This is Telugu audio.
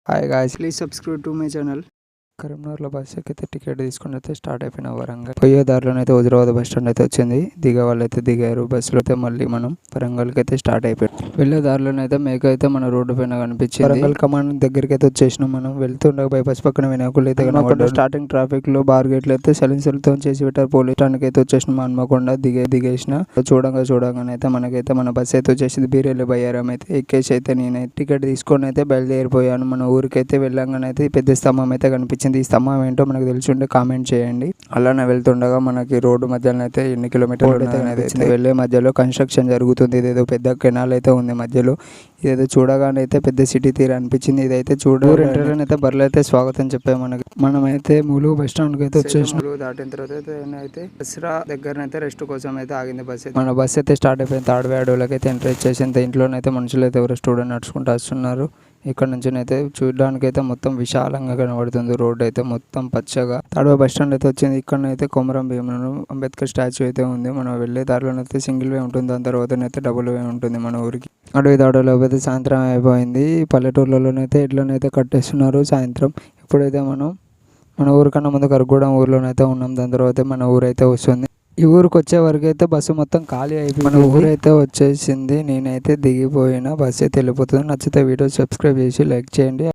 Hi guys, please subscribe to my channel. కరీంనగర్లో బస్ ఎక్కితే టికెట్ తీసుకుని అయితే స్టార్ట్ అయిపోయిన వరంగల్ పోయే దారిలోనైతే హుజరాబాద్ బస్ స్టాండ్ అయితే వచ్చింది. దిగే వాళ్ళు అయితే దిగారు. బస్సులో అయితే మళ్ళీ మనం వరంగల్కి అయితే స్టార్ట్ అయిపోయాం. వెళ్ళే దారిలోనైతే మేక అయితే మన రోడ్డు పైన కనిపించింది. వరంగల్ కమాండ్ దగ్గరికి అయితే వచ్చేసినాం. మనం వెళ్తుండగా బైపాస్ పక్కన వినాయకులు అయితే కనబడ్డారు. స్టార్టింగ్ ట్రాఫిక్ లో బార్ గేట్లు అయితే సైలెన్సర్లతో చేసి పెట్టారు. పోలీస్ స్టాండ్కి అయితే వచ్చేసినాం. హన్మకొండ దిగేసిన చూడంగానే అయితే మనకైతే మన బస్ అయితే వచ్చేసింది. బీరేళ్ళు బయ్యారం అయితే ఎక్కేసి అయితే నేనైతే టికెట్ తీసుకొని అయితే బయలుదేరిపోయాను. మన ఊరికైతే వెళ్ళంగానే అయితే పెద్ద స్తంభం అయితే కనిపించింది. ఈ స్తంభం ఏంటో మనకు తెలిసి ఉంటే కామెంట్ చేయండి. అలానే వెళ్తుండగా మనకి రోడ్డు మధ్యలో అయితే ఎన్ని కిలోమీటర్లు అయితే వెళ్ళే మధ్యలో కన్స్ట్రక్షన్ జరుగుతుంది. ఇదేదో పెద్ద కెనాల్ అయితే ఉంది మధ్యలో. ఇదేదో చూడగానే అయితే పెద్ద సిటీ తీరు అనిపించింది. ఇదైతే ఇంటర్వ్యూలో అయితే బర్రెలు అయితే స్వాగతం చెప్పాము. మనమైతే ములుగు బస్ స్టాండ్కి అయితే వచ్చేసినాం. దాటిన తర్వాత అయితే దసరా దగ్గరనైతే రెస్ట్ కోసం అయితే ఆగింది బస్. మన బస్ అయితే స్టార్ట్ అయిపోయింది. తాడువే అడవులకి అయితే ఎంటర్ చేసింది. ఇంట్లోనైతే మనుషులు అయితే ఎవరు స్టూడెంట్ నడుచుకుంటూ వస్తున్నారు. ఇక్కడ నుంచి అయితే చూడడానికి అయితే మొత్తం విశాలంగా కనబడుతుంది. రోడ్ అయితే మొత్తం పచ్చగా. తాడువే బస్ స్టాండ్ అయితే వచ్చింది. ఇక్కడనైతే కొమరం భీమ్ అంబేద్కర్ స్టాచ్యూ అయితే ఉంది. మనం వెళ్ళే దారిలోనైతే సింగిల్ వే ఉంటుంది. దాని తర్వాతనైతే డబుల్ వే ఉంటుంది మన ఊరికి. అడవి దాడులో అయితే సాయంత్రం అయిపోయింది. పల్లెటూర్లలోనైతే ఎడ్లనైతే కట్టేస్తున్నారు సాయంత్రం. ఇప్పుడైతే మన ఊరికన్నా ముందు కరగూడెం ఊర్లోనైతే ఉన్నాం. దాని తర్వాత మన ఊరైతే వస్తుంది. ఈ ఊరికి వచ్చే వరకు అయితే బస్సు మొత్తం ఖాళీ అయిపోయింది. మన ఊరైతే వచ్చేసింది. నేనైతే దిగిపోయిన బస్సు అయితే వెళ్ళిపోతుంది. నచ్చితే వీడియో సబ్స్క్రైబ్ చేసి లైక్ చేయండి.